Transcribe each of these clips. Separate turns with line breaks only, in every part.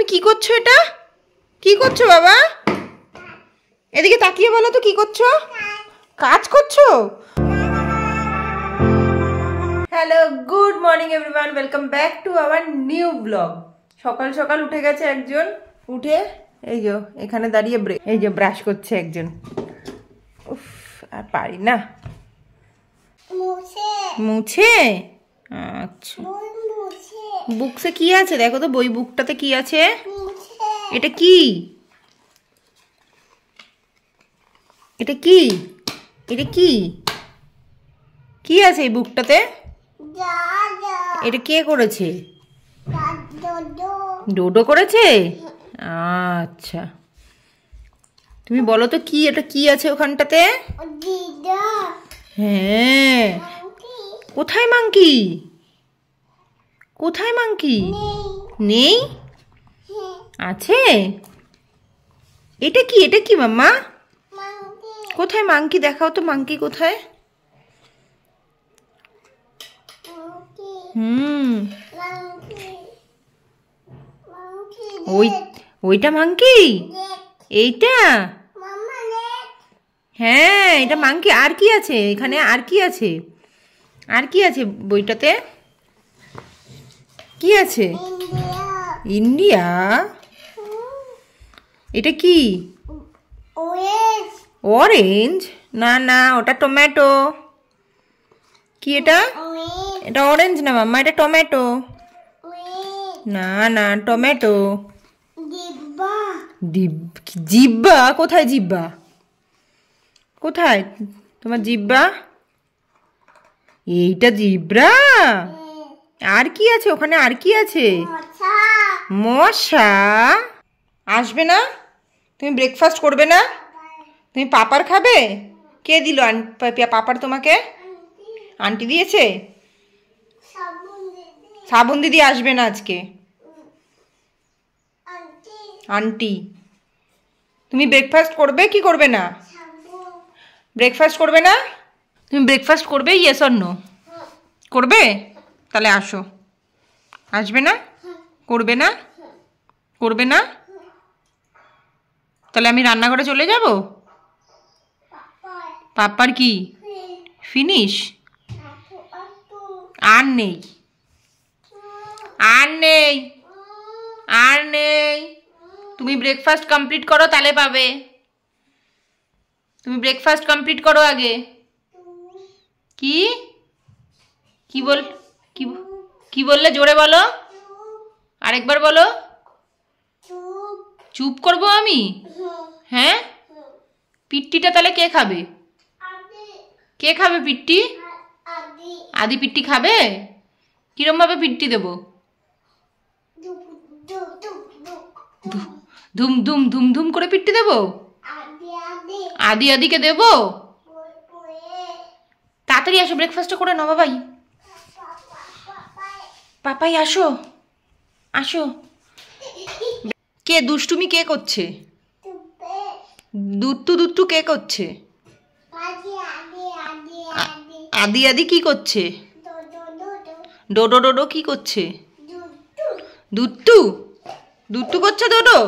তুমি কি করছো? এটা কি করছো বাবা? এদিকে তাকিয়ে বলো তো কি করছো? কাজ করছো? Hello, good morning everyone, welcome back to our new blog. সকাল সকাল উঠে গেছে একজন, উঠে এই যে এখানে দাঁড়িয়ে এই যে ব্রাশ করছে একজন। উফ, আর পারি না। মুছে? আচ্ছা, বুকসে কি আছে দেখো তো, বই বুকটাতে কি আছে? এটা কি? এটা কি? এটা কি কি আছে এই বুকটাতে? এটা কে করেছে? ডোডো করেছে। আচ্ছা, তুমি বলো তো কি এটা কি আছে ওখানটাতে? হ্যাঁ, কোথায় মাংকি? কোথায় মাংকি? নেই? আছে। এটা কি? এটা কি মাম্মা? কোথায় মাংকি? দেখাও তো মাংকি কোথায়? ওইটা মাংকি? এইটা? হ্যাঁ, এটা মাংকি। আর কি আছে এখানে? আর কি আছে? আর কি আছে বইটাতে? কি আছে? ইন্ডিয়া? এটা কি? অরেঞ্জ? না না, ওটা টমেটো। কি এটা? এটা অরেঞ্জ না মাম্মা, এটা টমেটো। না না, টমেটো। জিব্বা? কোথায় জিব্বা? কোথায় তোমার জিব্বা? এইটা জিব্রা? আর কি আছে ওখানে? আর কি আছে? মশা? আসবে না? তুমি ব্রেকফাস্ট করবে না? তুমি পাপার খাবে? কে দিল পাপার তোমাকে? আন্টি দিয়েছে? শ্রাবণ দিদি আসবে না আজকে। আন্টি। তুমি ব্রেকফাস্ট করবে কি করবে না? ব্রেকফাস্ট করবে না? তুমি ব্রেকফাস্ট করবে? Yes or no? করবে? তাহলে আসো। আসবে না? করবে না? করবে না? তাহলে আমি রান্নাঘরে চলে যাব? পাপার কি ফিনিশ? আর নেই, আর নেই, আর নেই। তুমি ব্রেকফাস্ট কমপ্লিট করো, তাহলে পাবে। তুমি ব্রেকফাস্ট কমপ্লিট করো আগে। কি কি বল কি বললে? জোরে বলো, আরেকবার বলো। চুপ করবো আমি? হ্যাঁ, পিট্টিটা তাহলে কে খাবে? কে খাবে পিট্টি? আদি পিট্টি খাবে? কিরম ভাবে পিট্টি দেবো? ধুম ধুম ধুম ধুম করে পিট্টি দেবো? আদি আদিকে দেবো? তাড়াতাড়ি আসো, ব্রেকফাস্ট করে নাও বাবাই। পাপাই আসো, আসো। কে দুষ্টুমি কে করছে? দুত্তু দুত্তু কে করছে? আদি আদি কি করছে? ডোডো ডোডো কি করছে? দুত্তু দুত্তু করছে ডোডো।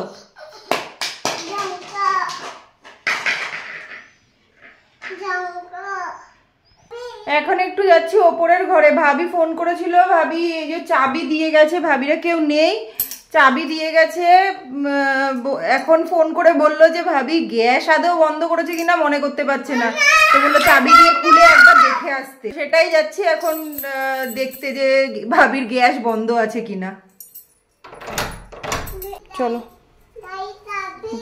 এখন একটু যাচ্ছি ওপরের ঘরে। ভাবি ফোন করেছিল, ভাবি এই যে চাবি দিয়ে গেছে, ভাবিরা কেউ নেই, চাবি দিয়ে গেছে। এখন ফোন করে বললো যে ভাবি গ্যাস আদৌ বন্ধ করেছে কিনা মনে করতে পারছে না, তো বললো চাবি দিয়ে খুলে একবার দেখে আসতে। সেটাই যাচ্ছি এখন দেখতে যে ভাবির গ্যাস বন্ধ আছে কিনা। চলো,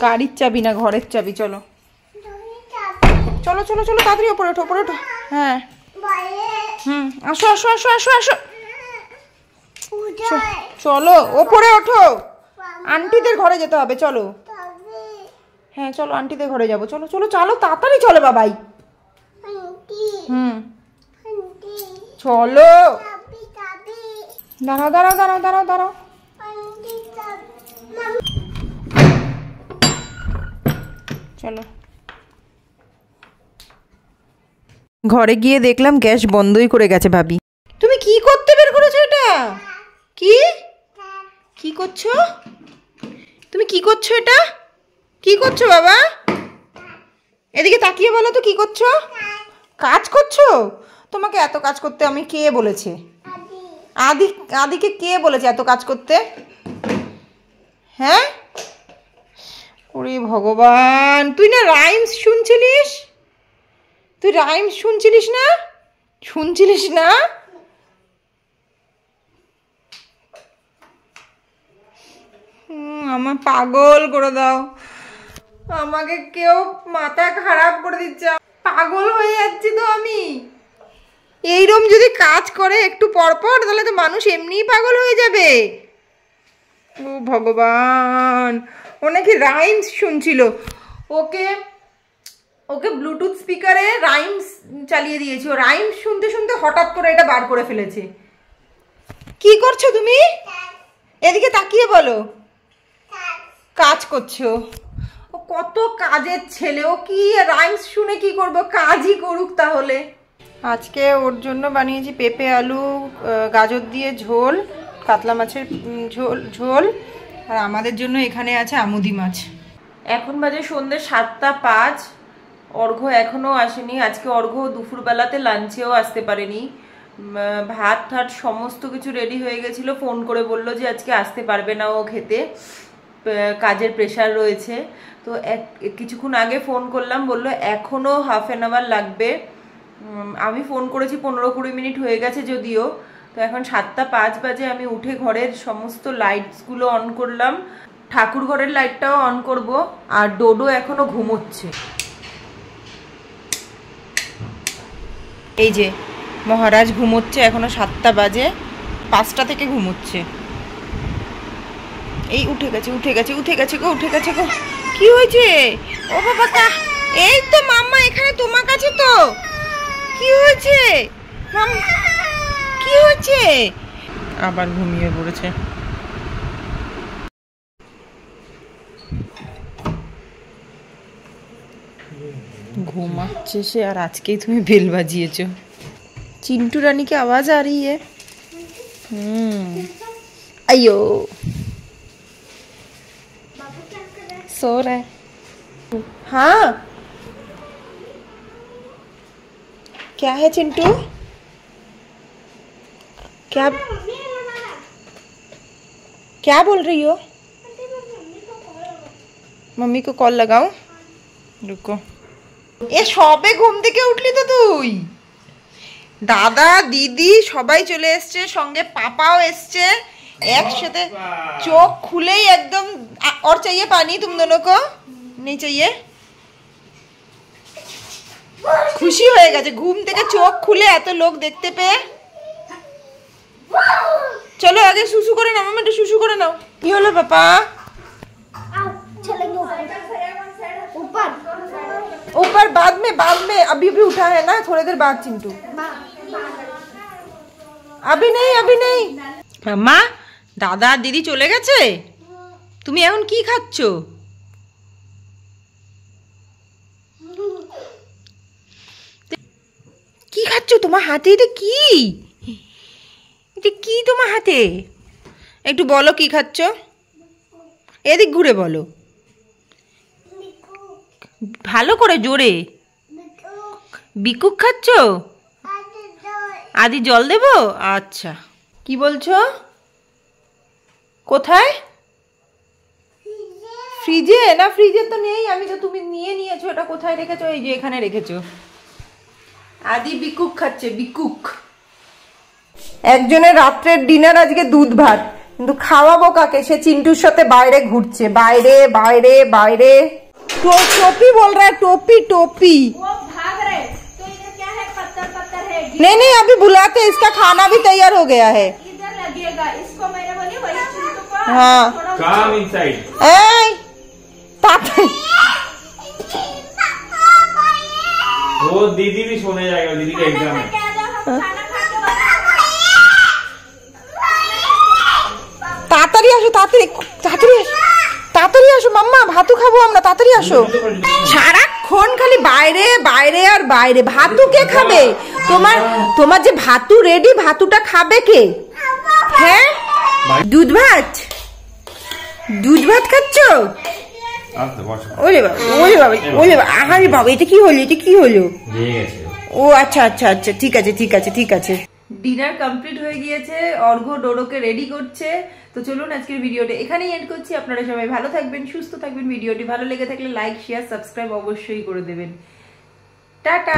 গাড়ির চাবি না, ঘরের চাবি। চলো চলো চলো চলো, তাড়াতাড়ি ওপরে ওঠো, ওপরে ওঠো। হ্যাঁ, আসো আসো আসো আসো আসো, চলো ওপরে ওঠো। আন্টিদের ঘরে যেতে হবে, চলো। হ্যাঁ চলো, আন্টিদের ঘরে যাবো। চলো চলো চলো, তাড়াতাড়ি চলো বাবাই। চলো, দাঁড়াও দাঁড়াও দাঁড়াও দাঁড়াও দাঁড়াও। চলো। ঘরে গিয়ে দেখলাম গ্যাস বন্ধই করে গেছে। ভাবি তুমি কি করতে বের করেছো? এটা কি? কি করছো? তুমি কি করছো? এটা কি করছো বাবা? এদিকে তাকিয়ে বলো তো কি করছো? কাজ করছো? তোমাকে এত কাজ করতে আমি কে বলেছে? আদিকে কে বলেছে এত কাজ করতে? হ্যাঁ? ওরে ভগবান, তুই না রাইমস শুনছিলিস? তুই রাইমস শুনছিলিস না? শুনছিলিস না? আমার পাগল করে দাও, আমাকে কেউ মাথা খারাপ করে দিচ্ছে, পাগল হয়ে যাচ্ছি তো আমি। এইরকম যদি কাজ করে একটু পরপর তাহলে তো মানুষ এমনিই পাগল হয়ে যাবে। ও ভগবান, ও নাকি রাইমস শুনছিল। ওকে ওকে ব্লুটুথ স্পিকারে রাইমস চালিয়ে দিয়েছি, ও রাইমস শুনতে শুনতে হঠাৎ করে এটা বার করে ফেলেছে। কি করছো তুমি? এদিকে তাকিয়ে বলো। কাজ করছো? ও কত কাজের ছেলে, ও কি রাইমস শুনে কি করবো, কাজই করুক তাহলে। আজকে ওর জন্য বানিয়েছি পেঁপে আলু গাজর দিয়ে ঝোল, কাতলা মাছের ঝোল, আর আমাদের জন্য এখানে আছে আমুদি মাছ। এখন বাজে সন্ধ্যে 7:05, অর্ঘ্য এখনও আসেনি। আজকে অর্ঘ্য দুপুরবেলাতে লাঞ্চেও আসতে পারেনি। ভাত ঠাট সমস্ত কিছু রেডি হয়ে গেছিলো, ফোন করে বলল যে আজকে আসতে পারবে না ও খেতে, কাজের প্রেশার রয়েছে। তো কিছুক্ষণ আগে ফোন করলাম, বললো এখনও হাফ অ্যান আওয়ার লাগবে। আমি ফোন করেছি 15-20 মিনিট হয়ে গেছে যদিও। তো এখন 7:05 বাজে, আমি উঠে ঘরের সমস্ত লাইটসগুলো অন করলাম, ঠাকুর ঘরের লাইটটাও অন করব। আর ডোডো এখনো ঘুমোচ্ছে। এই যে মহারাজ ঘুমোচ্ছে, এখনো 7টা বাজে, 5টা থেকে ঘুমোচ্ছে। এই উঠে গেছে উঠে গেছে উঠে গেছে গো, উঠে গেছে গো। কি হয়েছে? ও বাবা, এই তো মাম্মা এখানে তোমার কাছে। তো কি হয়েছে? কি হয়েছে? আবার ঘুমিয়ে পড়েছে। ঘুমাচ্ছে সে, আর আজকেই তুমি বেল বাজিয়েছো। चिंटू रानी की आवाज आ रही है। अयो सो रहा है। हाँ क्या है चिंटू? क्या क्या बोल रही हो? मम्मी को कॉल लगाऊं? रुको। ये सबे घुम থেকে উঠলি তো তুই? দাদা দিদি সবাই চলে এসছে, সঙ্গে পাপাও এসছে একসাথে। চোখ খুলেই একদম। और चाहिए पानी तुम दोनों को? नहीं चाहिए? খুশি হয়ে গেছে ঘুম থেকে চোখ খুলে এত লোক দেখতে পেয়ে। চলো আগে শুশু করে নাও, মামা একটু শুশু করে নাও। কি হলো পাপা? ऊपर ऊपर बाद में अभी भी उठा है ना, थोड़ी देर बाद चिंटू। अभी नहीं मामा, दादा दीदी चले গেছে, তুমি এখন কি খাচ্ছো? কি খাচ্ছো? তোমার হাতে এটা কি? এটা কি তোমার হাতে? একটু বলো কি খাচ্ছো, এদিক ঘুরে বলো ভালো করে, জোরে। বিকুক খাচ্ছো? আদি জল দেবো? আচ্ছা। কি বলছো? কোথায়? ফ্রিজে? না ফ্রিজে তো নেই, আমি তো, তুমি নিয়ে নিয়েছো। এটা কোথায় রেখেছো? এই যে এখানে রেখেছো। আদি বিকুক খাচ্ছে, বিকুক। একজনের রাত্রের ডিনার আজকে দুধ ভাত, কিন্তু খাওয়াবো কাকে? সে চিন্টুর সাথে বাইরে ঘুরছে, বাইরে বাইরে বাইরে। टोपी बोल रहा है, टोपी टोपी। वो भाग रहे, तो इधर क्या है? पत्थर पत्थर है। नहीं अभी बुलाते, इसका खाना भी तैयार हो गया है। इधर लगेगा इसको, मैंने बोली वही चिंटू को। हाँ कम इनसाइड।
वो दीदी भी सोने जाएगा, दीदी का एग्जाम है।
তাড়াতাড়ি আসো, তাড়াতাড়ি তাড়াতাড়ি তাড়াতাড়ি আসো মাম্মা, ভাতু খাবো আমরা, তাড়াতাড়ি আসো। সারাক্ষণ খালি বাইরে বাইরে আর বাইরে। ভাতু কে খাবে? তোমার যে ভাতু রেডি, ভাতুটা খাবে কে? হ্যাঁ দুধ ভাত। দুধ ভাত খাচ্ছ? ওরে বাবা, ওরে বাবা, ওরে বাবা, আরে বাবা, এটা কি হলো, এটা কি হলো? ও আচ্ছা আচ্ছা আচ্ছা, ঠিক আছে ঠিক আছে ঠিক আছে। ডিনার কমপ্লিট হয়ে গিয়েছে, অর্ঘ্য ডোডোকে রেডি করছে। তো চলুন আজকের ভিডিওটা এখানেই এন্ড করছি। আপনারা সবাই ভালো থাকবেন, সুস্থ থাকবেন। ভিডিওটি ভালো লেগে থাকলে লাইক শেয়ার সাবস্ক্রাইব অবশ্যই করে দেবেন। টাটা।